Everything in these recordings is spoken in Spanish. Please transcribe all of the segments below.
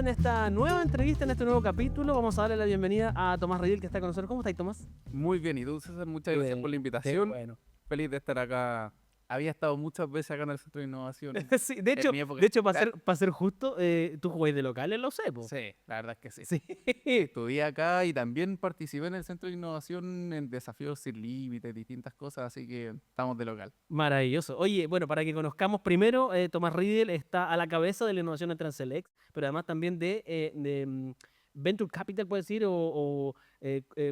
en esta nueva entrevista, en este nuevo capítulo. Vamos a darle la bienvenida a Tomás Reyel, que está con nosotros. ¿Cómo estáis, Tomás? Muy bien, y tú, César, muchas gracias por la Qué invitación. bueno. Feliz de estar acá. Había estado muchas veces acá en el Centro de Innovación Sí, de en hecho, mi época de hecho, estudiantil. para ser justo, tú jugáis de local en la UCEPO. Sí, la verdad es que sí. Sí. Estudié acá y también participé en el Centro de Innovación en desafíos sin límites, distintas cosas, así que estamos de local. Maravilloso. Oye, bueno, para que conozcamos primero, Tomás Riedel está a la cabeza de la innovación en Transelec, pero además también de Venture Capital, puede decir, o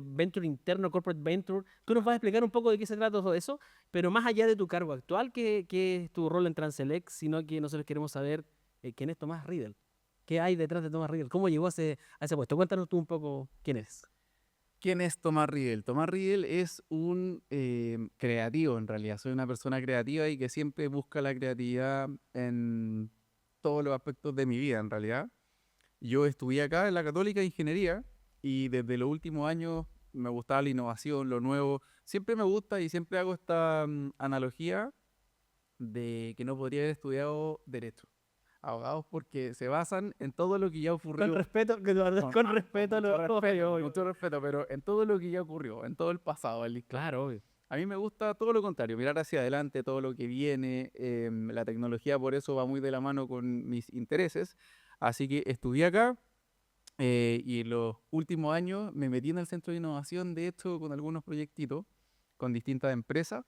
Venture Interno, Corporate Venture. Tú nos vas a explicar un poco de qué se trata todo eso, pero más allá de tu cargo actual, qué es tu rol en Transelec, sino que nosotros queremos saber quién es Tomás Riedel. ¿Qué hay detrás de Tomás Riedel? ¿Cómo llegó a ese puesto? Cuéntanos tú un poco quién eres. ¿Quién es Tomás Riedel? Tomás Riedel es un creativo, en realidad. Soy una persona creativa y que siempre busca la creatividad en todos los aspectos de mi vida, en realidad. Yo estudié acá en la Católica Ingeniería y desde los últimos años me gustaba la innovación, lo nuevo. Siempre me gusta y siempre hago esta analogía de que no podría haber estudiado Derecho, abogados, porque se basan en todo lo que ya Con ocurrió. respeto, con respeto a Mucho los... respeto, obvio. mucho respeto, pero en todo lo que ya ocurrió, en todo el pasado, el historial. Claro, obvio. A mí me gusta todo lo contrario, mirar hacia adelante, todo lo que viene. La tecnología por eso va muy de la mano con mis intereses. Así que estudié acá. Y en los últimos años me metí en el centro de innovación, de hecho, con algunos proyectitos, con distintas empresas.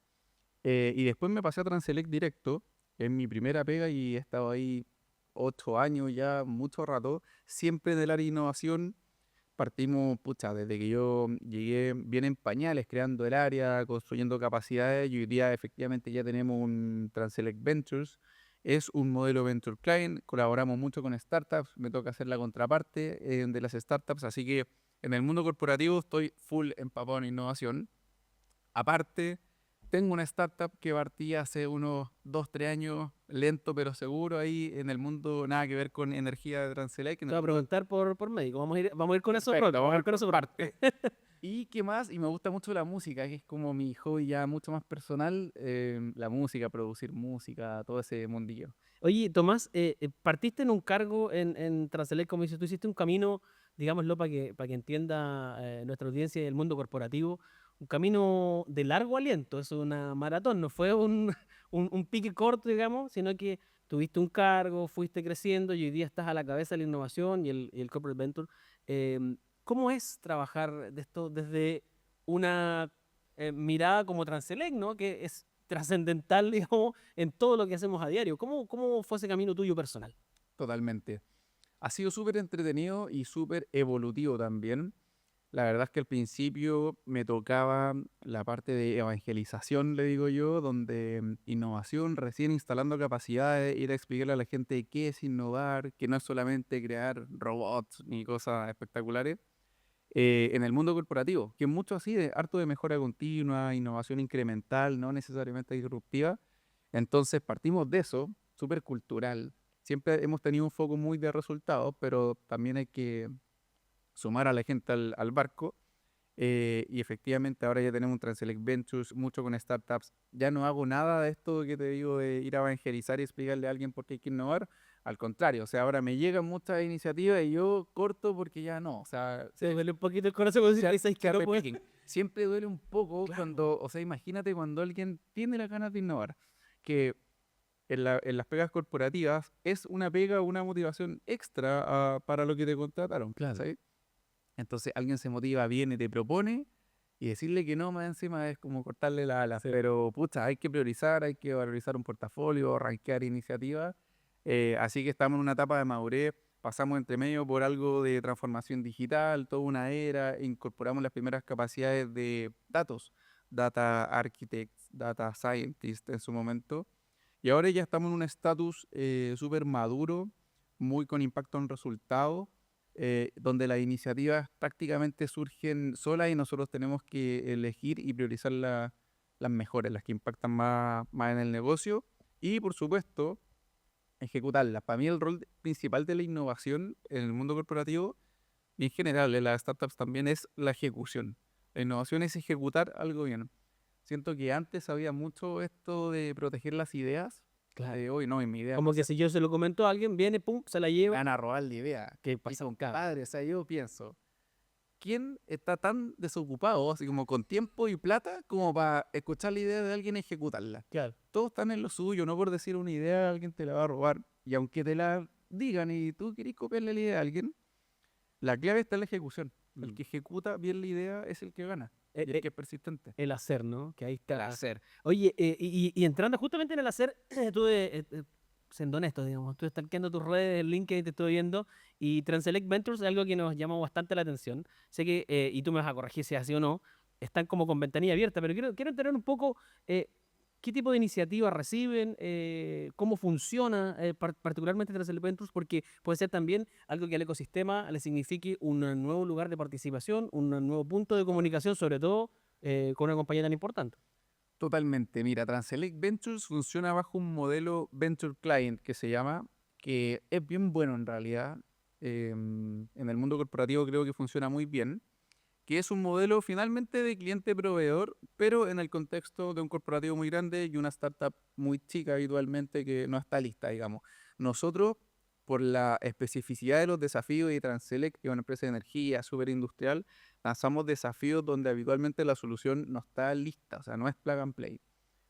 Y después me pasé a Transelec directo, que es mi primera pega, y he estado ahí 8 años ya, mucho rato, siempre en el área de innovación. Partimos, pucha, desde que yo llegué bien en pañales, creando el área, construyendo capacidades, y hoy día efectivamente ya tenemos un Transelec Ventures. Es un modelo Venture Client, colaboramos mucho con startups, me toca hacer la contraparte de las startups, así que en el mundo corporativo estoy full empapado en innovación. Aparte, tengo una startup que partí hace unos 2, 3 años, lento pero seguro ahí en el mundo, nada que ver con energía de Transelec, en Te el voy a mundo. preguntar por médico. Vamos a ir con eso Perfecto, pronto. vamos Vamos a a ir ver con por eso pronto. parte. ¿Y qué más? Y me gusta mucho la música, que es como mi hobby ya mucho más personal, la música, producir música, todo ese mundillo. Oye, Tomás, partiste en un cargo en Transelec, como dices, tú hiciste un camino, digámoslo, para que entienda nuestra audiencia y el mundo corporativo, un camino de largo aliento, es una maratón, no fue un pique corto, digamos, sino que tuviste un cargo, fuiste creciendo y hoy día estás a la cabeza de la innovación y el corporate venture. ¿Cómo es trabajar de esto desde una mirada como Transelec, ¿no? Que es trascendental, digamos, en todo lo que hacemos a diario. ¿Cómo fue ese camino tuyo personal? Totalmente. Ha sido súper entretenido y súper evolutivo también. La verdad es que al principio me tocaba la parte de evangelización, le digo yo, donde innovación, recién instalando capacidades, ir a explicarle a la gente qué es innovar, que no es solamente crear robots ni cosas espectaculares. En el mundo corporativo, que es mucho así, de harto de mejora continua, innovación incremental, no necesariamente disruptiva. Entonces partimos de eso, súper cultural. Siempre hemos tenido un foco muy de resultados, pero también hay que sumar a la gente al barco. Y efectivamente ahora ya tenemos un Transelec Ventures, mucho con startups. Ya no hago nada de esto que te digo de ir a evangelizar y explicarle a alguien por qué hay que innovar. Al contrario, o sea, ahora me llegan muchas iniciativas y yo corto porque ya no. O sea, Se duele un poquito el corazón cuando dices que se no puedes. repliquen. Siempre duele un poco Claro, cuando, o sea, imagínate cuando alguien tiene las ganas de innovar, que en las pegas corporativas es una pega, una motivación extra para lo que te contrataron, claro. ¿sabes? Entonces alguien se motiva, viene, te propone y decirle que no más encima es como cortarle las alas. Sí. Pero pucha, hay que priorizar, hay que valorizar un portafolio, rankear iniciativas. Así que estamos en una etapa de madurez. Pasamos entre medio por algo de transformación digital, toda una era, incorporamos las primeras capacidades de datos, data architects, data scientists en su momento. Y ahora ya estamos en un estatus súper maduro, muy con impacto en resultados, donde las iniciativas prácticamente surgen solas y nosotros tenemos que elegir y priorizar las mejores, las que impactan más en el negocio y, por supuesto, ejecutarlas. Para mí el rol principal de la innovación en el mundo corporativo y en general en las startups también es la ejecución. La innovación es ejecutar algo bien. Siento que antes había mucho esto de proteger las ideas Claro. Hoy no, en mi idea no Como que si yo se lo comento a alguien, viene, pum, se la me lleva. van a robar la idea. ¿Qué Y pasa con cada? compadre, o sea, yo pienso, ¿quién está tan desocupado, así como con tiempo y plata, como para escuchar la idea de alguien y ejecutarla? Claro. Todos están en lo suyo, no por decir una idea, alguien te la va a robar. Y aunque te la digan y tú querés copiarle la idea a alguien, la clave está en la ejecución. El Mm. que ejecuta bien la idea es el que gana Eh, y el eh, que es persistente. el hacer, ¿no? Que ahí El está. hacer. Oye, y entrando justamente en el hacer, estuve, siendo honesto, digamos, estuve stalkeando tus redes, el LinkedIn te estoy viendo, y Transelect Ventures es algo que nos llamó bastante la atención. Sé que, y tú me vas a corregir si es así o no, están como con ventanilla abierta, pero quiero entender un poco eh, qué tipo de iniciativas reciben, cómo funciona particularmente Transelect Ventures, porque puede ser también algo que al ecosistema le signifique un nuevo lugar de participación, un nuevo punto de comunicación, sobre todo con una compañía tan importante. Totalmente. Mira, Transelect Ventures funciona bajo un modelo Venture Client que se llama, que es bien bueno en realidad. En el mundo corporativo creo que funciona muy bien, que es un modelo finalmente de cliente-proveedor, pero en el contexto de un corporativo muy grande y una startup muy chica habitualmente que no está lista, digamos. Nosotros, por la especificidad de los desafíos de Transelec, que es una empresa de energía súper industrial, lanzamos desafíos donde habitualmente la solución no está lista, o sea, no es plug and play.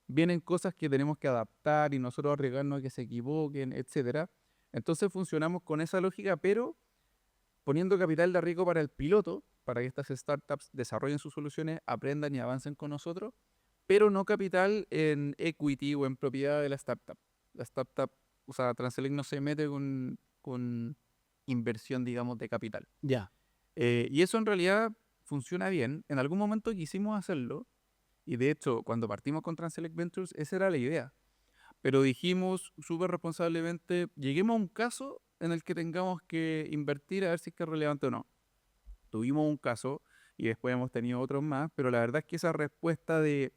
Vienen cosas que tenemos que adaptar y nosotros arriesgarnos a que se equivoquen, etcétera. Entonces funcionamos con esa lógica, pero poniendo capital de riesgo para el piloto, para que estas startups desarrollen sus soluciones, aprendan y avancen con nosotros, pero no capital en equity o en propiedad de la startup. La startup, o sea, Transelec no se mete con inversión, digamos, de capital. Ya. Y eso en realidad funciona bien. En algún momento quisimos hacerlo, y de hecho, cuando partimos con Transelec Ventures, esa era la idea. Pero dijimos súper responsablemente, lleguemos a un caso en el que tengamos que invertir a ver si es que es relevante o no. Tuvimos un caso y después hemos tenido otros más, pero la verdad es que esa respuesta de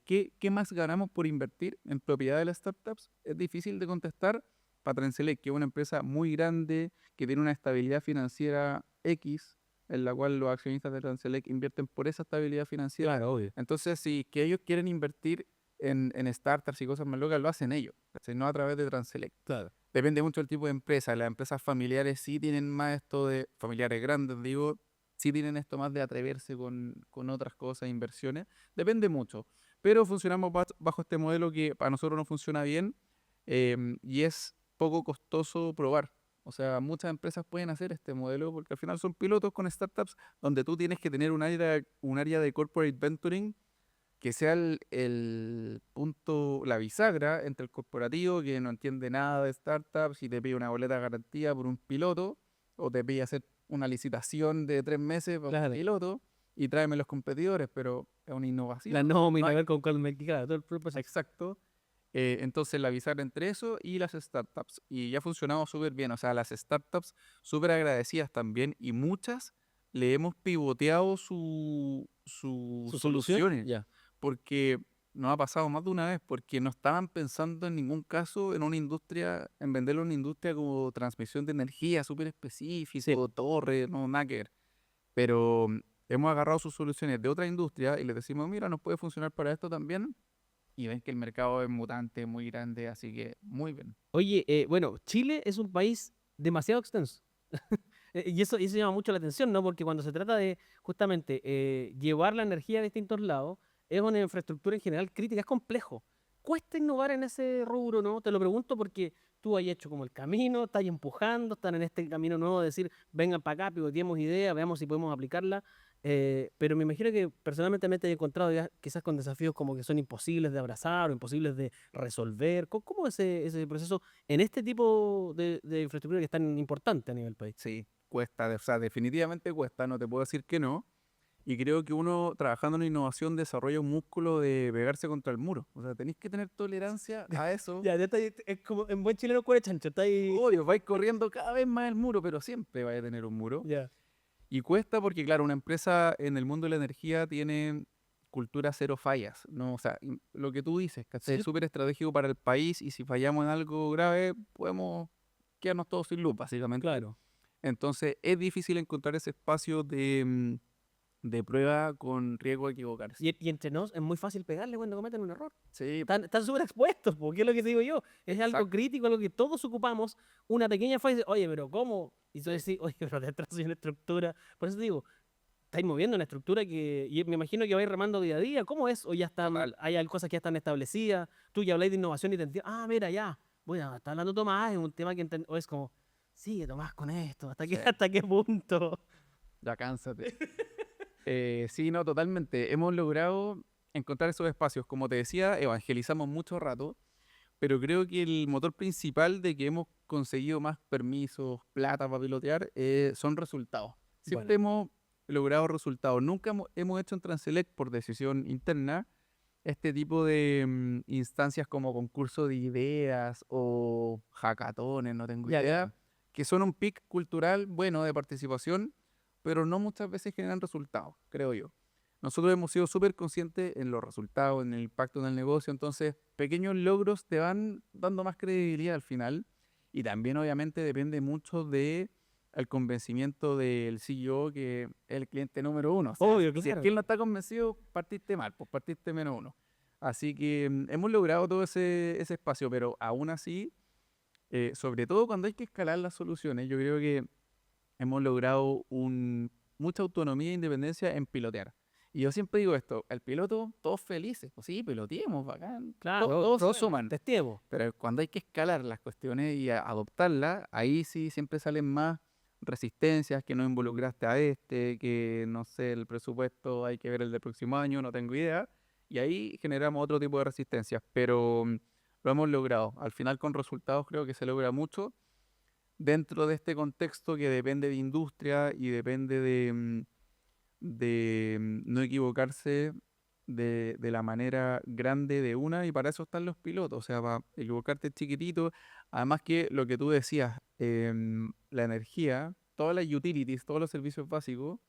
¿qué más ganamos por invertir en propiedad de las startups? Es difícil de contestar para Transelec, que es una empresa muy grande, que tiene una estabilidad financiera X, en la cual los accionistas de Transelec invierten por esa estabilidad financiera. Claro, obvio. Entonces, si que ellos quieren invertir en startups y cosas más locas, lo hacen ellos, ¿cachai? No a través de Transelec. Claro. Depende mucho del tipo de empresa. Las empresas familiares sí tienen más esto de, familiares grandes, digo, sí tienen esto más de atreverse con otras cosas, inversiones. Depende mucho. Pero funcionamos bajo este modelo que para nosotros no funciona bien y es poco costoso probar. O sea, muchas empresas pueden hacer este modelo porque al final son pilotos con startups donde tú tienes que tener un área de corporate venturing que sea el punto, la bisagra entre el corporativo que no entiende nada de startups y te pide una boleta de garantía por un piloto o te pide hacer una licitación de 3 meses para un Claro. piloto y tráeme los competidores, pero es una La innovación. No nómina, a hay- ver con cuál me queda, todo el proceso. Exacto. Entonces la bisagra entre eso y las startups. Y ya ha funcionado súper bien. O sea, las startups súper agradecidas también y muchas le hemos pivoteado sus ¿Su solución? soluciones Ya. porque nos ha pasado más de una vez, porque no estaban pensando en ningún caso en una industria, en venderle una industria como transmisión de energía súper Sí. específico, torre, no, nada que ver. Pero hemos agarrado sus soluciones de otra industria y les decimos, mira, nos puede funcionar para esto también. Y ven que el mercado es mutante, muy grande, así que muy bien. Oye, bueno, Chile es un país demasiado extenso. Y eso llama mucho la atención, ¿no? Porque cuando se trata de justamente llevar la energía a distintos lados, es una infraestructura en general crítica, es complejo. Cuesta innovar en ese rubro, ¿no? Te lo pregunto porque tú has hecho como el camino, estás empujando, están en este camino nuevo de decir, vengan para acá, pivoteemos ideas, veamos si podemos aplicarla. Pero me imagino que personalmente también te he encontrado ya quizás con desafíos como que son imposibles de abrazar o imposibles de resolver. ¿Cómo es ese proceso en este tipo de infraestructura que es tan importante a nivel país? Sí, cuesta, o sea, definitivamente cuesta, no te puedo decir que no. Y creo que uno trabajando en innovación desarrolla un músculo de pegarse contra el muro. O sea, tenéis que tener tolerancia a eso. Ya está, es como en buen chileno cuore chancho, está ahí. Obvio, vais corriendo cada vez más el muro, pero siempre vais a tener un muro. Ya, Y cuesta porque, claro, una empresa en el mundo de la energía tiene cultura cero fallas, ¿no? O sea, lo que tú dices, ¿cachai? Es sí, súper estratégico para el país y si fallamos en algo grave, podemos quedarnos todos sin luz, básicamente. claro. Entonces, es difícil encontrar ese espacio de prueba con riesgo de equivocarse. Y entre nos es muy fácil pegarle cuando cometen un error. Sí, Están súper expuestos, porque es lo que te digo yo. Es algo exacto. crítico, algo que todos ocupamos. Una pequeña falla y dices, oye, pero ¿cómo? Y tú decís, oye, pero detrás hay una estructura. Por eso te digo, estáis moviendo una estructura que y me imagino que vais remando día a día. ¿Cómo es? ¿O ya están, Total. hay cosas que ya están establecidas? Tú ya habláis de innovación y te entiendes, ah, mira, ya, bueno, está hablando Tomás, es un tema que o es como, sigue Tomás con esto, ¿hasta qué, Sí, hasta qué punto? ya cánsate. Sí, no, totalmente. Hemos logrado encontrar esos espacios. Como te decía, evangelizamos mucho rato, pero creo que el motor principal de que hemos conseguido más permisos, plata para pilotear, son resultados. Bueno, Siempre hemos logrado resultados. Nunca hemos hecho en Transelec por decisión interna este tipo de instancias como concurso de ideas o hackatones, no tengo ya, idea, claro. que son un pic cultural bueno de participación, pero no muchas veces generan resultados, creo yo. Nosotros hemos sido súper conscientes en los resultados, en el impacto en el negocio, entonces pequeños logros te van dando más credibilidad al final y también obviamente depende mucho de el convencimiento del CEO, que es el cliente número uno. O sea, Obvio, si es claro. que él no está convencido, partiste mal, pues partiste menos uno. Así que hemos logrado todo ese espacio, pero aún así, sobre todo cuando hay que escalar las soluciones, yo creo que hemos logrado mucha autonomía e independencia en pilotear. Y yo siempre digo esto, el piloto, todos felices, pues sí, piloteemos, bacán, Claro, todos suman, testiemos. pero cuando hay que escalar las cuestiones y adoptarlas, ahí sí siempre salen más resistencias, que no involucraste a este, que no sé, el presupuesto hay que ver el del próximo año, no tengo idea, y ahí generamos otro tipo de resistencias, pero lo hemos logrado. Al final con resultados creo que se logra mucho dentro de este contexto que depende de industria y depende de no equivocarse de la manera grande de una, y para eso están los pilotos, o sea, para equivocarte chiquitito. Además que lo que tú decías, la energía, todas las utilities, todos los servicios básicos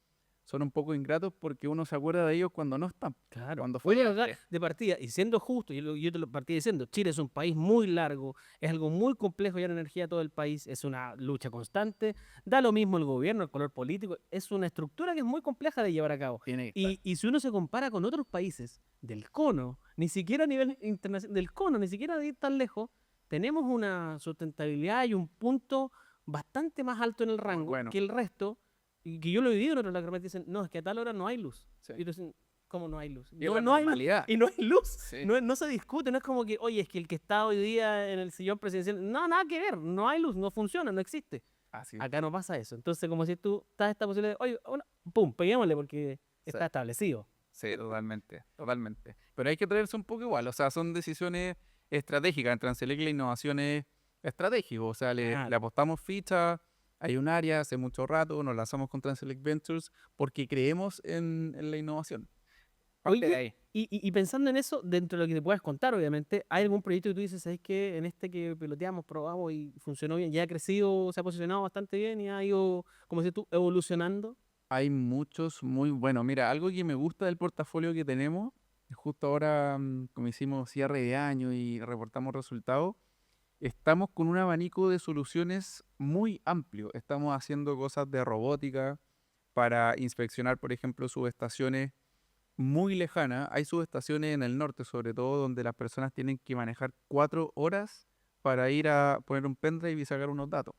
son un poco ingratos porque uno se acuerda de ellos cuando no están, Claro. cuando Oye, acá, fallaste. de partida, y siendo justo, yo te lo partí diciendo, Chile es un país muy largo, es algo muy complejo ya la energía de todo el país, es una lucha constante, da lo mismo el gobierno, el color político, es una estructura que es muy compleja de llevar a cabo. Tiene que estar. Y si uno se compara con otros países del cono, ni siquiera a nivel internacional, del cono, ni siquiera de ir tan lejos, tenemos una sustentabilidad y un punto bastante más alto en el Muy rango bueno. que el resto, y que yo lo he vivido en otros lados que me dicen, no, es que a tal hora no hay luz. Sí. Y tú dices, ¿cómo no hay luz? Y la No hay luz. normalidad. Y no hay luz. Sí. No se discute. No es como que, oye, es que el que está hoy día en el sillón presidencial. No, nada que ver. No hay luz. No funciona. No existe. Así es. Acá no pasa eso. Entonces, como si tú estás esta posibilidad, oye, bueno, pum, peguémosle porque Sí. está establecido. Sí, totalmente, totalmente. Pero hay que traerse un poco igual, o sea, son decisiones estratégicas. En Transelec la innovación es estratégico, o sea, le Claro. apostamos ficha, hay un área hace mucho rato, nos lanzamos con Transelec Ventures porque creemos en la innovación. Parte de Oye, ahí. y pensando en eso, dentro de lo que te puedas contar, obviamente, ¿hay algún proyecto que tú dices, ¿sabes qué? En este que piloteamos, probamos y funcionó bien, ya ha crecido, se ha posicionado bastante bien y ha ido, como dices tú, evolucionando? Hay muchos muy buenos. Mira, algo que me gusta del portafolio que tenemos, justo ahora, como hicimos cierre de año y reportamos resultados, estamos con un abanico de soluciones muy amplio. Estamos haciendo cosas de robótica para inspeccionar, por ejemplo, subestaciones muy lejanas. Hay subestaciones en el norte, sobre todo, donde las personas tienen que manejar 4 horas para ir a poner un pendrive y sacar unos datos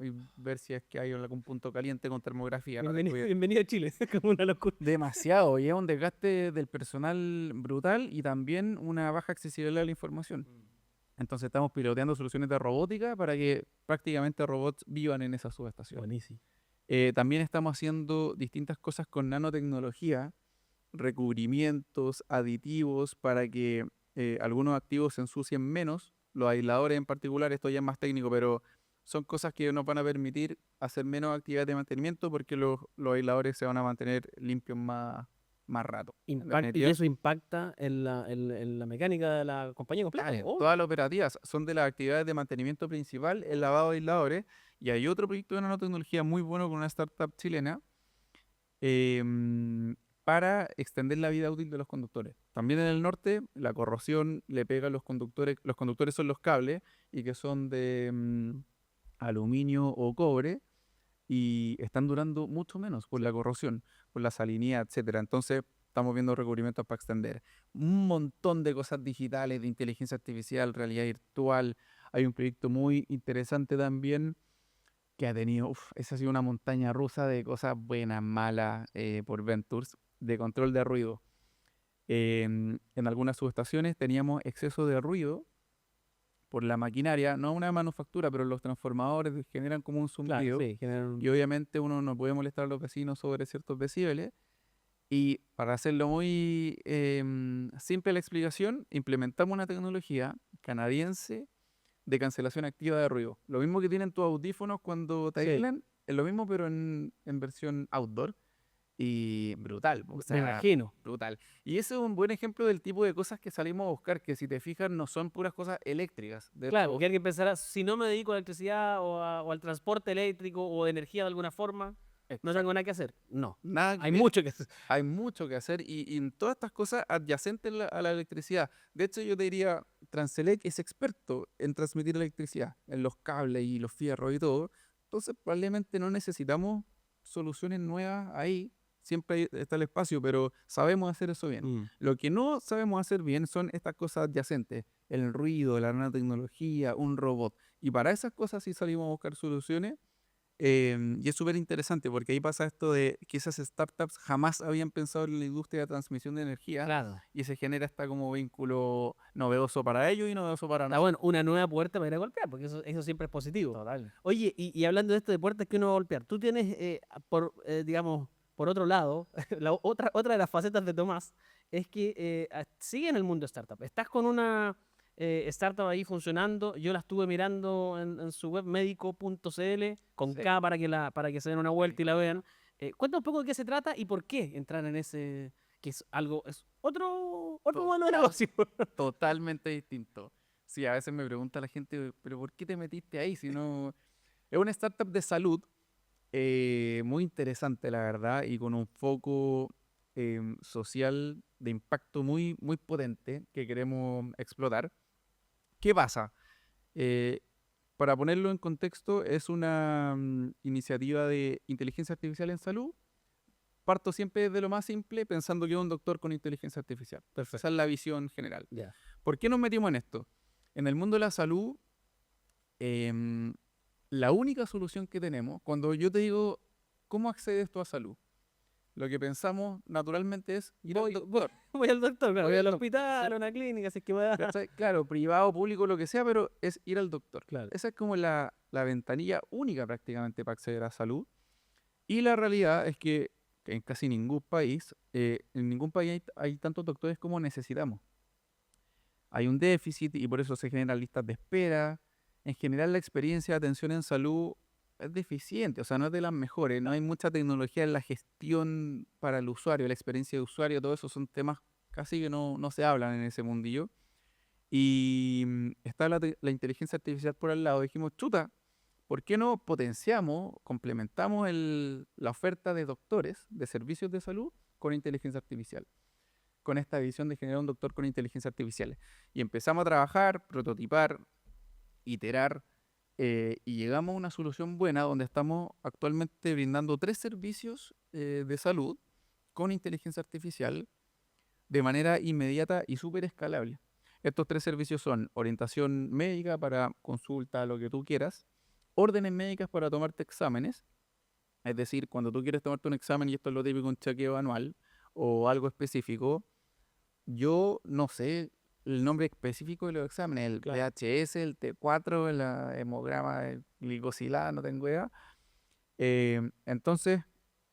y ver si es que hay algún punto caliente con termografía. No tengo Bienvenido, idea. bienvenido a Chile, es como una locura. Demasiado, y es un desgaste del personal brutal y también una baja accesibilidad a la información. Entonces estamos piloteando soluciones de robótica para que prácticamente robots vivan en esa subestación. Buenísimo. También estamos haciendo distintas cosas con nanotecnología, recubrimientos, aditivos para que algunos activos se ensucien menos. Los aisladores en particular, esto ya es más técnico, pero son cosas que nos van a permitir hacer menos actividad de mantenimiento porque los aisladores se van a mantener limpios más rato. En Y definitiva, eso impacta en la mecánica de la compañía completa, claro, obvio. todas las operativas son de las actividades de mantenimiento principal, el lavado de aisladores, y hay otro proyecto de nanotecnología muy bueno con una startup chilena em, para extender la vida útil de los conductores. También en el norte, la corrosión le pega a los conductores son los cables y que son de aluminio o cobre y están durando mucho menos por la corrosión. por la salinidad, etcétera. Entonces, estamos viendo recubrimientos para extender. Un montón de cosas digitales, de inteligencia artificial, realidad virtual. Hay un proyecto muy interesante también que ha tenido, esa ha sido una montaña rusa de cosas buenas, malas, por Ventures, de control de ruido. En algunas subestaciones teníamos exceso de ruido por la maquinaria, no una manufactura, pero los transformadores generan como un Claro, zumbido sí, generan y obviamente uno no puede molestar a los vecinos sobre ciertos decibeles. Y para hacerlo muy simple la explicación, implementamos una tecnología canadiense de cancelación activa de ruido. Lo mismo que tienen tus audífonos cuando te sí, aíslan, es lo mismo pero en versión outdoor. Y brutal, o me sea, imagino. brutal. Y ese es un buen ejemplo del tipo de cosas que salimos a buscar, que si te fijas no son puras cosas eléctricas. De Claro, hecho, porque alguien pensará, si no me dedico a la electricidad o al transporte eléctrico o de energía de alguna forma, no tengo exacto. nada que hacer. No, Nada que hay ver. mucho que hacer. Hay mucho que hacer y en todas estas cosas adyacentes a la electricidad. De hecho, yo te diría, Transelec es experto en transmitir electricidad, en los cables y los fierros y todo. Entonces, probablemente no necesitamos soluciones nuevas ahí. Siempre está el espacio, pero sabemos hacer eso bien. Mm. Lo que no sabemos hacer bien son estas cosas adyacentes, el ruido, la nanotecnología, un robot. Y para esas cosas sí salimos a buscar soluciones. Y es súper interesante porque ahí pasa esto de que esas startups jamás habían pensado en la industria de transmisión de energía Claro. y se genera esta como vínculo novedoso para ellos y novedoso para Está nosotros. bueno, una nueva puerta para ir a golpear, porque eso siempre es positivo. Total. Oye, y hablando de esto de puertas que uno va a golpear, tú tienes, digamos, por otro lado, otra de las facetas de Tomás es que sigue en el mundo startup. Estás con una startup ahí funcionando. Yo la estuve mirando en su web médico.cl con Sí. K para que se den una vuelta y la vean. Cuenta un poco de qué se trata y por qué entrar en ese, que es algo, es otro modelo de Total. negocio. Totalmente distinto. Sí, a veces me pregunta la gente, pero ¿por qué te metiste ahí? Si no... Es una startup de salud muy interesante, la verdad, y con un foco social de impacto muy, muy potente que queremos explotar. ¿Qué pasa? Eh, para ponerlo en contexto, es una iniciativa de inteligencia artificial en salud. Parto siempre de lo más simple, pensando que es un doctor con inteligencia artificial. Esa Perfecto. es la visión general. Ya. ¿Por qué nos metimos en esto? En el mundo de la salud, em, la única solución que tenemos, cuando yo te digo, ¿cómo accedes tú a salud? Lo que pensamos naturalmente es ir al doctor. Voy al doctor, claro, Voy voy al al doctor, hospital, a ¿cierto? una clínica, si es que me da. ¿Cachai? Claro, privado, público, lo que sea, pero es ir al doctor. Claro. Esa es como la ventanilla única prácticamente para acceder a salud. Y la realidad es que en casi ningún país hay tantos doctores como necesitamos. Hay un déficit y por eso se generan listas de espera. En general, la experiencia de atención en salud es deficiente, o sea, no es de las mejores. No hay mucha tecnología en la gestión para el usuario, la experiencia de usuario, todo eso son temas casi que no se hablan en ese mundillo. Y está la inteligencia artificial por al lado. Dijimos, chuta, ¿por qué no potenciamos, complementamos la oferta de doctores, de servicios de salud, con inteligencia artificial? Con esta visión de generar un doctor con inteligencia artificial. Y empezamos a trabajar, prototipar, iterar, y llegamos a una solución buena donde estamos actualmente brindando 3 servicios de salud con inteligencia artificial de manera inmediata y súper escalable. Estos 3 servicios son orientación médica para consulta, lo que tú quieras, órdenes médicas para tomarte exámenes, es decir, cuando tú quieres tomarte un examen, y esto es lo típico, un chequeo anual o algo específico, yo no sé el nombre específico de los exámenes, el Claro. VHS, el T4, el hemograma, el glicosilada, no tengo idea. Entonces,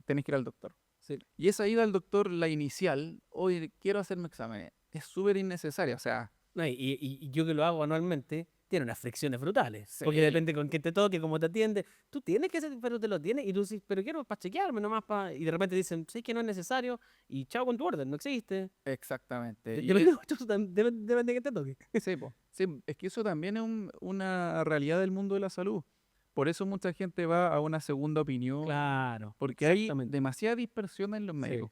tenés que ir al doctor. Sí. Y esa ida al doctor, la inicial, oye, quiero hacerme exámenes, es súper innecesaria. O sea, No, y yo que lo hago anualmente, tiene unas fricciones brutales. Porque sí, depende con quién te toque, cómo te atiende. Tú tienes que hacer, pero te lo tienes. Y tú dices, pero quiero para chequearme nomás. Y de repente dicen, sí, que no es necesario. Y chao con tu orden, no existe. exactamente. Yo lo digo, depende de quién te toque. Sí, po. Sí, es que eso también es una realidad del mundo de la salud. Por eso mucha gente va a una segunda opinión, Claro, porque hay exactamente. demasiada dispersión en los Sí. médicos.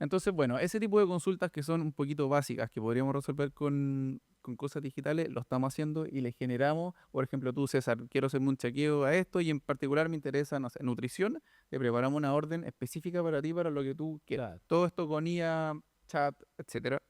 Entonces, bueno, ese tipo de consultas que son un poquito básicas, que podríamos resolver con cosas digitales, lo estamos haciendo y le generamos, por ejemplo, tú, César, quiero hacerme un chequeo a esto y en particular me interesa, no sé, nutrición, te preparamos una orden específica para ti, para lo que tú quieras. Claro. Todo esto con IA, chat, etcétera.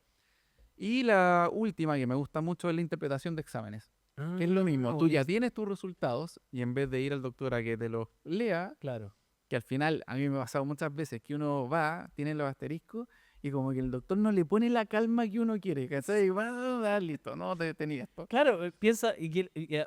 Y la última que me gusta mucho es la interpretación de exámenes, que es lo mismo, tú ya Buenísimo. tienes tus resultados y en vez de ir al doctor a que te los lea, Claro. que al final a mí me ha pasado muchas veces que uno va, tiene los asteriscos y como que el doctor no le pone la calma que uno quiere, ¿cachai? Y va, listo, no te tenía esto. Claro, piensa,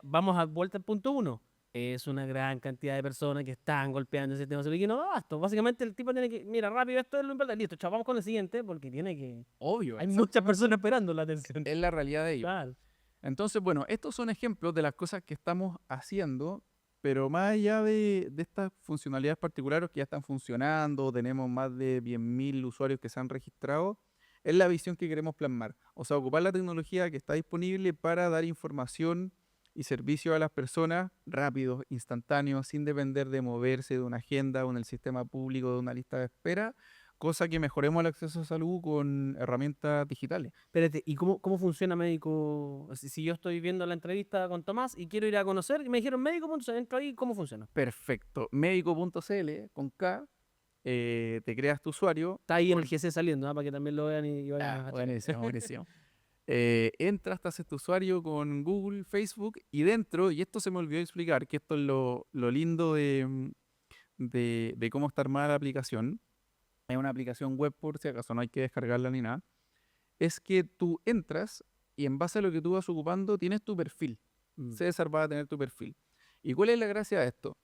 vamos a vuelta al punto uno. Es una gran cantidad de personas que están golpeando el sistema de salud y que no da abasto. Básicamente el tipo tiene que, mira, rápido, esto es lo importante, listo, chao, vamos con el siguiente, porque tiene que... Obvio, Hay muchas exactamente. personas esperando la atención. Es la realidad de ellos. Claro. Entonces, bueno, estos son ejemplos de las cosas que estamos haciendo, pero más allá de estas funcionalidades particulares que ya están funcionando, tenemos más de 10.000 usuarios que se han registrado, es la visión que queremos plasmar. O sea, ocupar la tecnología que está disponible para dar información y servicio a las personas rápidos, instantáneos, sin depender de moverse de una agenda o en el sistema público de una lista de espera, cosa que mejoremos el acceso a salud con herramientas digitales. Espérate, ¿y cómo funciona médico? Si yo estoy viendo la entrevista con Tomás y quiero ir a conocer, y me dijeron médico, punto, entro ahí, ¿cómo funciona? Perfecto. Médico.cl con K, te creas tu usuario. Está ahí en el GC saliendo, ¿ah? Para que también lo vean y vayan Ah, a checar. buenísimo, buenísimo. Entras, te haces tu usuario con Google, Facebook y dentro, y esto se me olvidó explicar, que esto es lo lindo de cómo está armada la aplicación. Es una aplicación web por si acaso, no hay que descargarla ni nada. Es que tú entras y en base a lo que tú vas ocupando tienes tu perfil. Mm. César va a tener tu perfil. ¿Y cuál es la gracia de esto?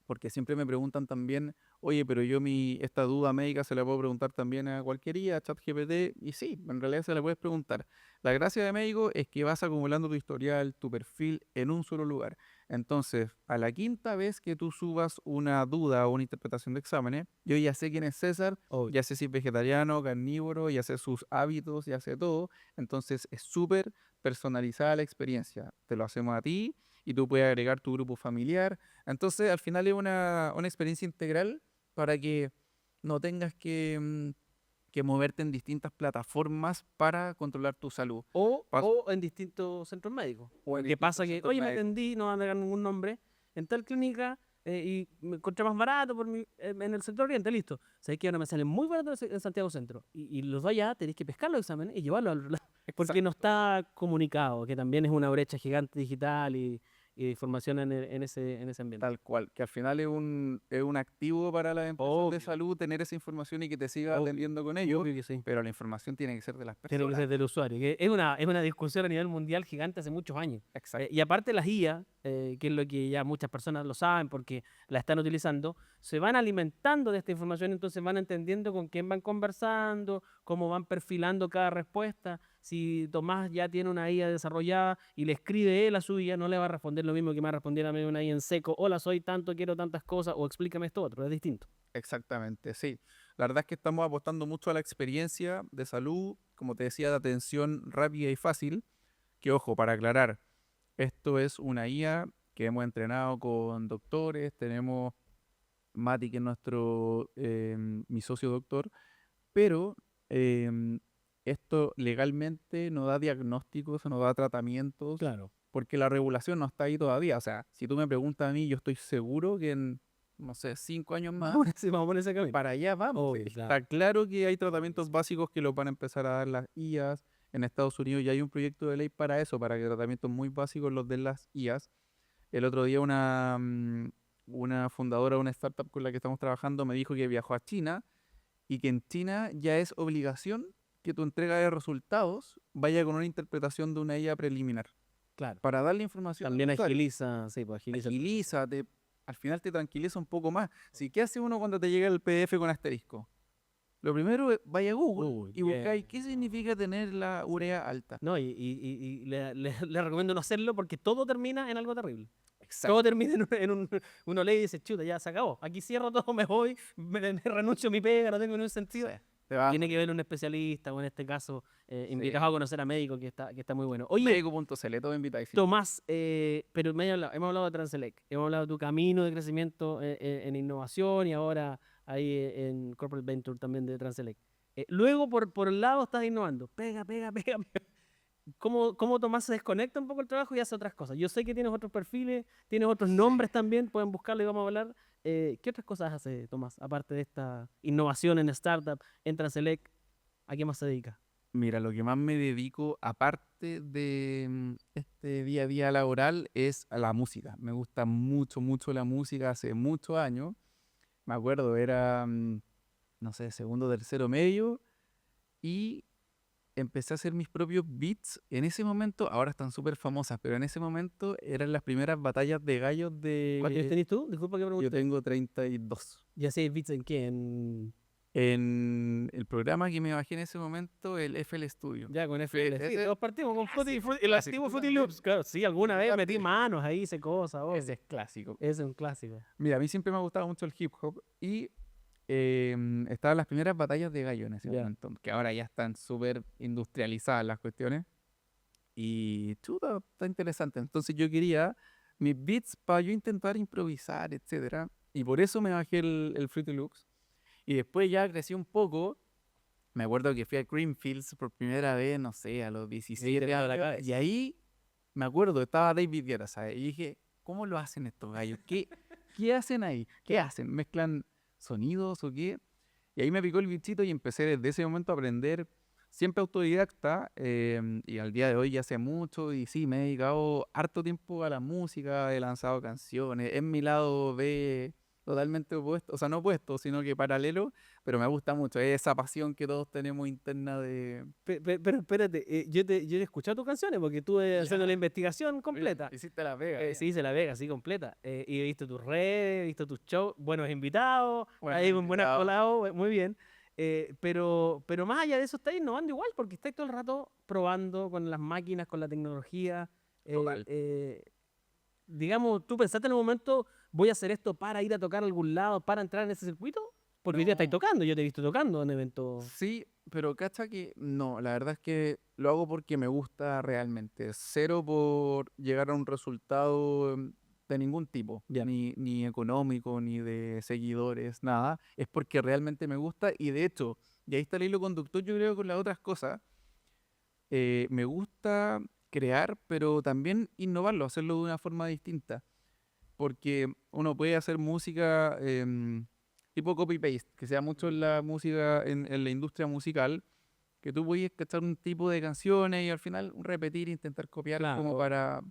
Porque siempre me preguntan también, oye, pero yo esta duda médica se la puedo preguntar también a cualquiera, a ChatGPT, y sí, en realidad se la puedes preguntar. La gracia de médico es que vas acumulando tu historial, tu perfil en un solo lugar. Entonces, a la quinta vez que tú subas una duda o una interpretación de exámenes, yo ya sé quién es César, Obvio. ya sé si es vegetariano, carnívoro, ya sé sus hábitos, ya sé todo. Entonces, es súper personalizada la experiencia. Te lo hacemos a ti y tú puedes agregar tu grupo familiar. Entonces, al final es una experiencia integral para que no tengas que moverte en distintas plataformas para controlar tu salud. Pas- O en distintos centros médicos. o en ¿Qué pasa? distintos Que, centros oye, me médicos. atendí, no van a dar ningún nombre, en tal clínica y me encontré más barato en el sector oriente, listo. Sabéis que ahora me sale muy barato en Santiago Centro. Y los dos allá tenéis que pescar los exámenes y llevarlos al otro lado. Porque no Exacto. está comunicado, que también es una brecha gigante digital y de información en ese ambiente. Tal cual, que al final es un activo para las empresas de Obvio, salud tener esa información y que te siga obvio, atendiendo con ello, obvio que sí. pero la información tiene que ser de las Tiene que personas. ser del usuario. Que es una discusión a nivel mundial gigante hace muchos años. Exacto. Y aparte las IA, que es lo que ya muchas personas lo saben porque la están utilizando, se van alimentando de esta información, entonces van entendiendo con quién van conversando, cómo van perfilando cada respuesta. Si Tomás ya tiene una IA desarrollada y le escribe él a su IA, no le va a responder lo mismo que me va a responder a mí una IA en seco. Hola, soy tanto, quiero tantas cosas, o explícame esto otro. Es distinto. Exactamente, sí. La verdad es que estamos apostando mucho a la experiencia de salud, como te decía, de atención rápida y fácil, que ojo, para aclarar, esto es una IA que hemos entrenado con doctores, tenemos Mati, que es mi socio doctor, pero em, esto legalmente no da diagnósticos, no da tratamientos, Claro. porque la regulación no está ahí todavía. O sea, si tú me preguntas a mí, yo estoy seguro que en, no sé, 5 años más, Vamos por ese camino. para allá vamos. Obvio, claro. Está claro que hay tratamientos básicos que los van a empezar a dar las IAs. En Estados Unidos ya hay un proyecto de ley para eso, para que tratamientos muy básicos los den las IAs. El otro día una fundadora de una startup con la que estamos trabajando me dijo que viajó a China y que en China ya es obligación que tu entrega de resultados vaya con una interpretación de una IA preliminar Claro. para darle información al También usuario. agiliza, sí, pues agiliza el proceso. Agiliza, al final te tranquiliza un poco más. Si, ¿qué hace uno cuando te llega el PDF con asterisco? Lo primero es vaya a Google Uy, y bien. buscáis qué significa tener la urea alta. No, y le recomiendo no hacerlo porque todo termina en algo terrible. Exacto. Todo termina uno lee y dice, chuta, ya se acabó. Aquí cierro todo, me voy, me renuncio a mi pega, no tengo ningún sentido. Sí, te va Tiene que ver un especialista, o en este caso, Sí. invitado a conocer a médico que está muy bueno. Oye, médico.cl, todo invitáis. Tomás, pero hemos hablado de Transelec, hemos hablado de tu camino de crecimiento en innovación y ahora ahí en Corporate Venture también de Transelec. Luego, por el lado, estás innovando. Pega, pega, pega, pega. ¿Cómo Tomás se desconecta un poco el trabajo y hace otras cosas? Yo sé que tienes otros perfiles, tienes otros Sí. nombres también, pueden buscarlo y vamos a hablar. ¿Qué otras cosas hace Tomás, aparte de esta innovación en startup, en Transelec? ¿A qué más se dedica? Mira, lo que más me dedico, aparte de este día a día laboral, es a la música. Me gusta mucho, mucho la música hace muchos años. Me acuerdo, era, no sé, segundo, tercero medio, y empecé a hacer mis propios beats. En ese momento, ahora están súper famosas, pero en ese momento eran las primeras batallas de gallos ¿Cuántos años de... tenés tú? Disculpa que Yo pregunte. tengo 32. ¿Ya hacéis beats en qué? En... En el programa que me bajé en ese momento, el FL Studio. Ya, con Fue FL. Sí, ese todos partimos con clásico, El clásico. antiguo Tú Fruity también. Loops. Claro, sí, alguna Tú vez metí también. manos ahí, hice cosas, Ese obvio. es clásico. Ese es un clásico. Mira, a mí siempre me ha gustado mucho el hip hop y estaban las primeras batallas de gallo en ese Ya. momento, que ahora ya están súper industrializadas las cuestiones. Y chuta, está interesante. Entonces yo quería mis beats para yo intentar improvisar, etcétera. Y por eso me bajé el Fruity Loops. Y después ya crecí un poco. Me acuerdo que fui a Greenfields por primera vez, no sé, a los Y ahí te 17 voló la años. Y cabeza. ahí me acuerdo, estaba David Guetta, ¿sabes? Y dije, ¿cómo lo hacen estos gallos? ¿Qué hacen ahí? ¿Qué hacen? ¿Mezclan sonidos o qué? Y ahí me picó el bichito y empecé desde ese momento a aprender, siempre autodidacta, y al día de hoy ya sé mucho y sí, me he dedicado harto tiempo a la música, he lanzado canciones, es mi lado B totalmente opuesto, o sea, no opuesto, sino que paralelo, pero me gusta mucho, es esa pasión que todos tenemos interna de... Pero espérate, yo he escuchado tus canciones porque estuve haciendo la Ya, investigación oye, completa. hiciste la pega, bien. Sí, se la vega, así completa. Y he visto tus redes, he visto tus shows, buenos invitados, Bueno, hay un buenas invitado, colados, muy bien. Pero más allá de eso, estáis innovando igual porque estáis todo el rato probando con las máquinas, con la tecnología. eh, total. eh, digamos, ¿tú pensaste en un momento, voy a hacer esto para ir a tocar a algún lado, para entrar en ese circuito? Porque hoy día estáis No. tocando, yo te he visto tocando en eventos. Sí, pero cacha que no, la verdad es que lo hago porque me gusta realmente. Cero por llegar a un resultado de ningún tipo, Ya. ni económico, ni de seguidores, nada. Es porque realmente me gusta y de hecho, y ahí está el hilo conductor, yo creo, con las otras cosas. Me gusta crear, pero también innovarlo, hacerlo de una forma distinta. Porque uno puede hacer música tipo copy-paste, que sea mucho en la música, en la industria musical, que tú puedes cachar un tipo de canciones y al final repetir, intentar copiar como Claro,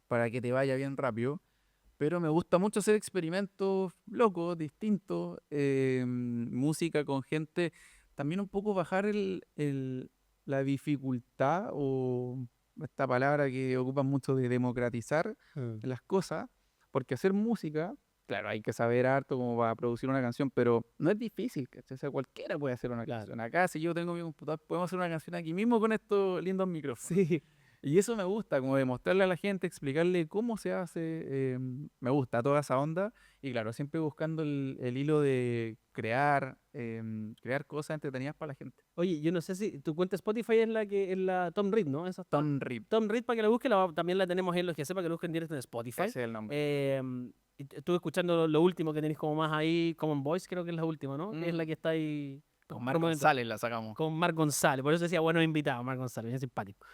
para que te vaya bien rápido. Pero me gusta mucho hacer experimentos locos, distintos, música con gente, también un poco bajar la dificultad o esta palabra que ocupan mucho de democratizar mm, las cosas, porque hacer música, claro, hay que saber harto como para producir una canción, pero no es difícil, ¿cachai? O sea, cualquiera puede hacer una claro. canción. Acá, si yo tengo mi computador, podemos hacer una canción aquí mismo con estos lindos micrófonos. Sí. Y eso me gusta, como demostrarle a la gente, explicarle cómo se hace. Me gusta toda esa onda. Y claro, siempre buscando el hilo de crear, crear cosas entretenidas para la gente. Oye, yo no sé si tu cuenta Spotify es la que es la Tom Reed, ¿no? Esa está. Ton Rip, Tom Reed, para que la busquen, también la tenemos ahí en los que sepa que la busquen directo en Spotify. ese es el nombre. Estuve escuchando lo último que tenéis como más ahí, Common Voice, creo que es la última, ¿no? Que es la Mm, que está ahí Con Mar promoviendo. González la sacamos. Con Marc González, por eso decía, bueno, invitado, Marc González, bien simpático.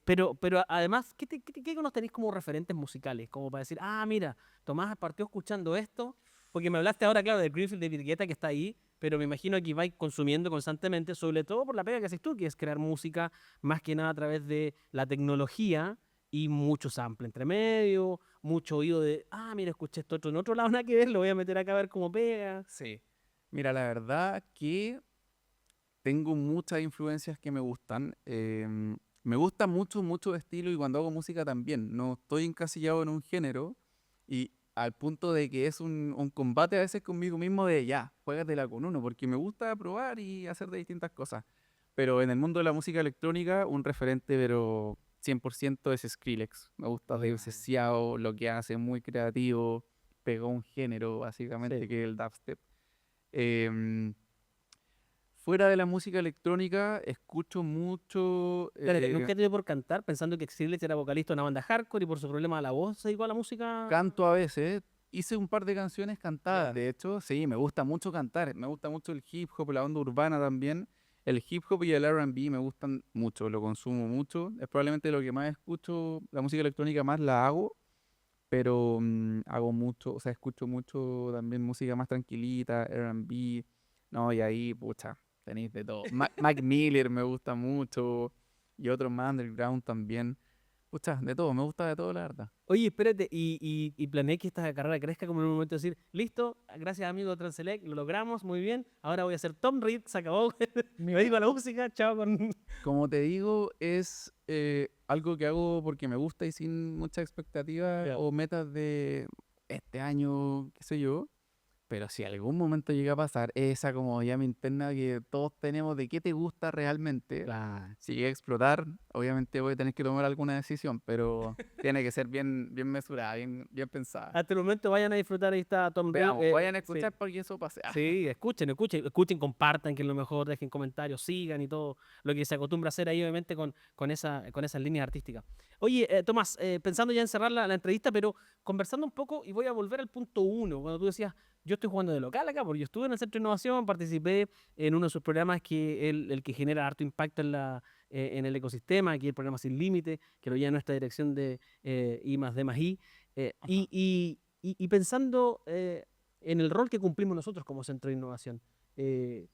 Pero además, ¿qué nos tenéis como referentes musicales? Como para decir, ah, mira, Tomás partió escuchando esto, porque me hablaste ahora, claro, de Greenfield de Virgueta que está ahí, pero me imagino que vais consumiendo constantemente, sobre todo por la pega que haces tú, que es crear música más que nada a través de la tecnología y mucho sample entre medio, mucho oído de, ah, mira, escuché esto otro en otro lado, nada que ver, lo voy a meter acá a ver cómo pega. Sí. Mira, la verdad que tengo muchas influencias que me gustan. Me gusta mucho, mucho de estilo y cuando hago música también. No estoy encasillado en un género y al punto de que es un combate a veces conmigo mismo de ya, juégatela con uno, porque me gusta probar y hacer de distintas cosas. Pero en el mundo de la música electrónica, un referente, pero 100% es Skrillex. Me gusta demasiado lo que hace, muy creativo, pegó un género básicamente Sí. que es el dubstep. Em, Fuera de la música electrónica, escucho mucho. Espérate, nunca te dio por cantar pensando que Skrillex era vocalista de una banda hardcore y por su problema de la voz se dedicó a la música. Canto a veces. hice un par de canciones cantadas. De hecho, sí, me gusta mucho cantar. Me gusta mucho el hip hop, la onda urbana también. El hip hop y el R&B me gustan mucho, lo consumo mucho. Es probablemente lo que más escucho. La música electrónica más la hago, pero hago mucho, o sea, escucho mucho también música más tranquilita, R&B. No, y ahí, pucha, tenéis de todo. Mac Miller me gusta mucho y otros más underground también. Pucha, de todo, me gusta de todo, la verdad. Oye, espérate, y planeé que esta carrera crezca como en un momento de decir, listo, gracias amigo de Transelec, lo logramos, muy bien, ahora voy a ser Tom Reed, se acabó, me dedico a la música, chao con... Como te digo, es algo que hago porque me gusta y sin mucha expectativa Ya. o metas de este año, qué sé yo. Pero si algún momento llega a pasar, esa como llama interna que todos tenemos de qué te gusta realmente, Claro. si llega a explotar, obviamente voy a tener que tomar alguna decisión, pero tiene que ser bien, bien mesurada, bien pensada. Hasta el momento vayan a disfrutar, ahí está Tom Reed. Veamos, vayan a Sí, escuchar para que eso pase. sí, escuchen, compartan, que es lo mejor, dejen comentarios, sigan y todo lo que se acostumbra a hacer ahí, obviamente, con esas líneas artísticas. Oye, Tomás, pensando ya en cerrar la entrevista, pero conversando un poco, y voy a volver al punto uno, cuando tú decías, yo estoy jugando de local acá, porque yo estuve en el Centro de Innovación, participé en uno de sus programas que el que genera harto impacto en el ecosistema, aquí el programa Sin Límite, que lo lleva nuestra dirección de I+D+I. Y pensando en el rol que cumplimos nosotros como Centro de Innovación,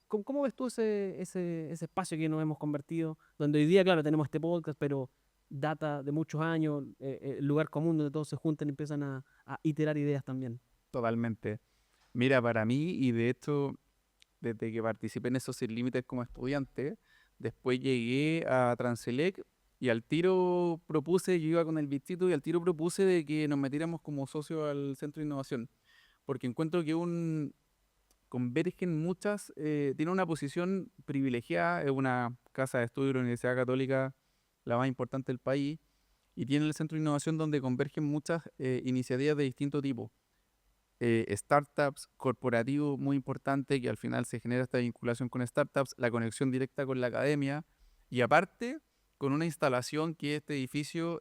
¿cómo ves tú ese espacio que nos hemos convertido? Donde hoy día, claro, tenemos este podcast, pero data de muchos años, el lugar común donde todos se juntan y empiezan a iterar ideas también. Totalmente. Mira, para mí, y de hecho, desde que participé en esos Sin Límites como estudiante, después llegué a Transelec y al tiro propuse, yo iba con el bichito y al tiro propuse de que nos metiéramos como socio al Centro de Innovación, porque encuentro que convergen muchas, tiene una posición privilegiada, es una casa de estudio de la Universidad Católica, la más importante del país, y tiene el Centro de Innovación donde convergen muchas iniciativas de distinto tipo, startups, corporativo muy importante, que al final se genera esta vinculación con startups, la conexión directa con la academia y aparte con una instalación que es este edificio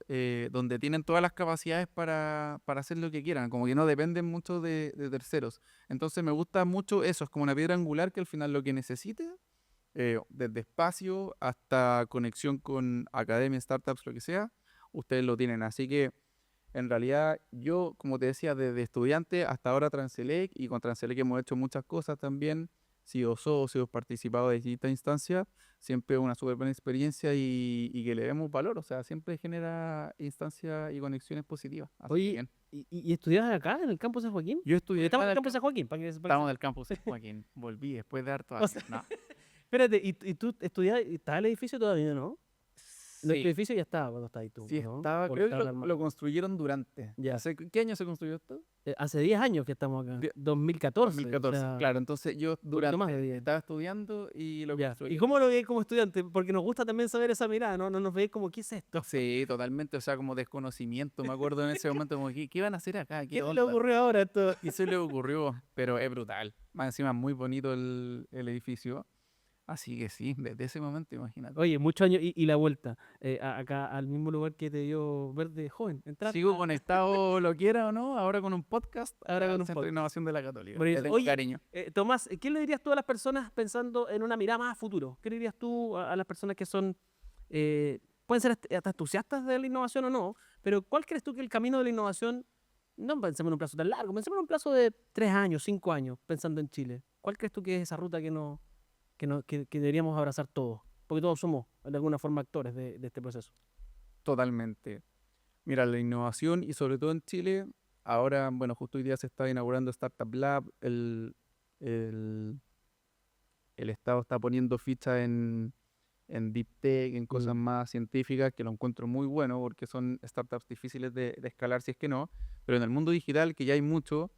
donde tienen todas las capacidades para hacer lo que quieran, como que no dependen mucho de terceros. Entonces me gusta mucho eso, es como una piedra angular que al final lo que necesite, desde espacio hasta conexión con academia, startups, lo que sea, ustedes lo tienen. Así que en realidad, yo, como te decía, desde estudiante hasta ahora Transelec, y con Transelec hemos hecho muchas cosas también, sido socios, participado de distintas instancias, siempre una súper buena experiencia y que le demos valor, o sea, siempre genera instancias y conexiones positivas. Así que Oye, bien. ¿y estudiabas acá en el campus de Joaquín? Yo estudié acá Estamos en en el el campus de Joaquín, estamos en el campus Joaquín, volví después de harto O años. sea, No. espérate, ¿y tú estudiabas, está el edificio todavía, no? Nuestro Sí, edificio ya estaba cuando estabas ahí tú, sí ¿no? estaba, O creo que estaban arma- lo construyeron durante. No Ya. sé, ¿qué año se construyó esto? Hace 10 años que estamos acá, Die- 2014, o 2014, sea, claro, entonces yo un poquito más de durante 10. estaba estudiando y lo Ya. ¿Y construí. cómo lo veis como estudiante? Porque nos gusta también saber esa mirada, ¿no? No nos veis como, ¿qué es esto? Sí, totalmente, o sea, como desconocimiento, me acuerdo en ese momento como, ¿qué van a hacer acá? ¿Qué ¿Qué se le onda? ocurrió ahora esto? Y se le ocurrió, pero es brutal. Más encima, muy bonito el edificio. Así que sí, desde ese momento, imagínate. Oye, muchos años y la vuelta acá al mismo lugar que te dio verde joven. Entrar Sigo conectado, lo quiera o no, ahora con un podcast ahora con al un Centro de podcast. Innovación de la Católica. Le Bonito. tengo Oye, cariño. Tomás, ¿qué le dirías tú a las personas pensando en una mirada más a futuro? ¿Qué le dirías tú a las personas que son, pueden ser hasta entusiastas de la innovación o no, pero ¿cuál crees tú que el camino de la innovación, no pensemos en un plazo tan largo, pensemos en un plazo de 3 años, 5 años, pensando en Chile? ¿Cuál crees tú que es esa ruta que deberíamos abrazar todos? Porque todos somos, de alguna forma, actores de este proceso. Totalmente. Mira, la innovación y sobre todo en Chile, ahora, bueno, justo hoy día se está inaugurando Startup Lab, el, el Estado está poniendo ficha en Deep Tech, en cosas Mm. más científicas, que lo encuentro muy bueno porque son startups difíciles de escalar si es que no, pero en el mundo digital, que ya hay mucho,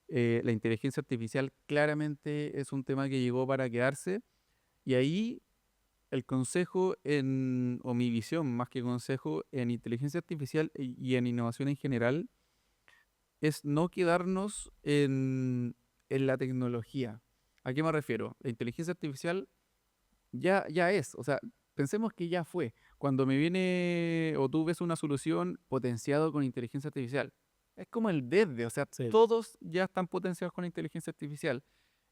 la inteligencia artificial claramente es un tema que llegó para quedarse y ahí el consejo o mi visión más que consejo en inteligencia artificial y en innovación en general es no quedarnos en la tecnología. ¿A qué me refiero? La inteligencia artificial ya es, o sea, pensemos que ya fue. Cuando me viene o tú ves una solución potenciado con inteligencia artificial, es como el desde, o sea, Sí. todos ya están potenciados con la inteligencia artificial.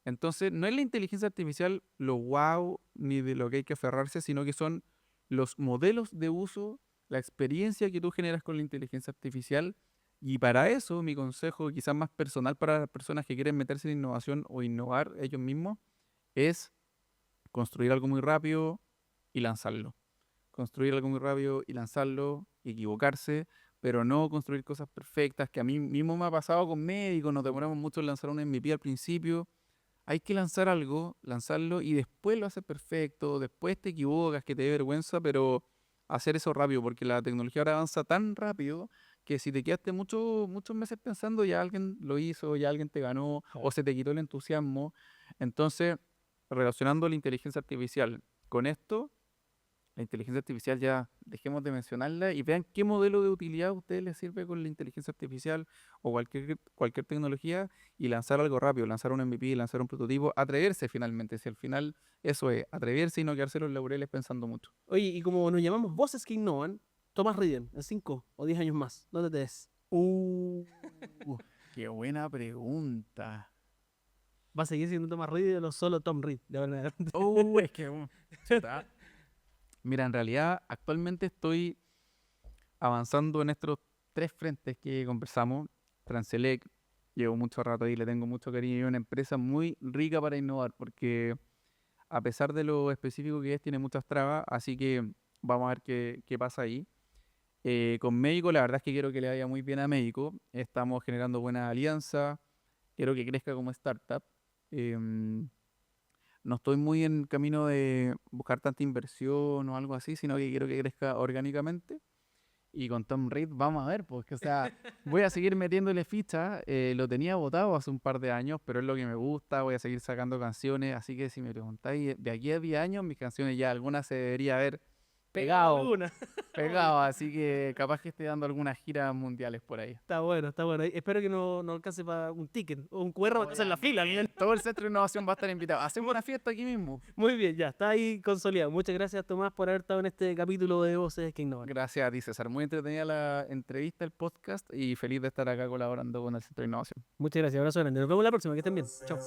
Entonces, no es la inteligencia artificial lo wow ni de lo que hay que aferrarse, sino que son los modelos de uso, la experiencia que tú generas con la inteligencia artificial. Y para eso, mi consejo, quizás más personal para las personas que quieren meterse en innovación o innovar ellos mismos, es construir algo muy rápido y lanzarlo. Construir algo muy rápido y lanzarlo, y equivocarse, pero no construir cosas perfectas, que a mí mismo me ha pasado con médicos, nos demoramos mucho en lanzar un MVP al principio. Hay que lanzar algo, lanzarlo y después lo haces perfecto, después te equivocas, que te dé vergüenza, pero hacer eso rápido, porque la tecnología ahora avanza tan rápido que si te quedaste muchos meses pensando, ya alguien lo hizo, ya alguien te ganó o Claro. se te quitó el entusiasmo. Entonces, relacionando la inteligencia artificial con esto, la inteligencia artificial ya dejemos de mencionarla y vean qué modelo de utilidad a ustedes les sirve con la inteligencia artificial o cualquier tecnología y lanzar algo rápido, lanzar un MVP, lanzar un prototipo, atreverse finalmente, si al final eso es, atreverse y no quedarse en los laureles pensando mucho. Oye, y como nos llamamos voces que innovan, Thomas Riden, en 5 o 10 años más, ¿dónde te ves? Uh, qué buena pregunta. Va a seguir siendo Thomas Riden o solo Tom Reed de ahora en adelante. Es que chuta. Mira, en realidad actualmente estoy avanzando en estos tres frentes que conversamos. Transelec, llevo mucho rato ahí, le tengo mucho cariño, y es una empresa muy rica para innovar, porque a pesar de lo específico que es, tiene muchas trabas, así que vamos a ver qué pasa ahí. Con Médico, la verdad es que quiero que le vaya muy bien a Médico, estamos generando buena alianza, quiero que crezca como startup. Em, no estoy muy en camino de buscar tanta inversión o algo así, sino que quiero que crezca orgánicamente. Y con Tom Reed vamos a ver, porque, o sea, voy a seguir metiéndole ficha. Lo tenía votado hace un par de años, pero es lo que me gusta. Voy a seguir sacando canciones. Así que si me preguntáis, de aquí a 10 años, mis canciones ya algunas se debería haber Pegado pegado, alguna. Obvio. pegado. Así que capaz que esté dando algunas giras mundiales por ahí. Está bueno, está bueno. Espero que no alcance para un ticket o un QR para hacer la fila. Bien. Todo el centro de innovación va a estar invitado. Hacemos una fiesta aquí mismo. Muy bien, ya, está ahí consolidado. Muchas gracias, Tomás, por haber estado en este capítulo de Voces que Innovan. Gracias a ti, César. Muy entretenida la entrevista, el podcast, y feliz de estar acá colaborando con el Centro de Innovación. Muchas gracias, abrazo grande. Nos vemos la próxima, que estén bien. Chao.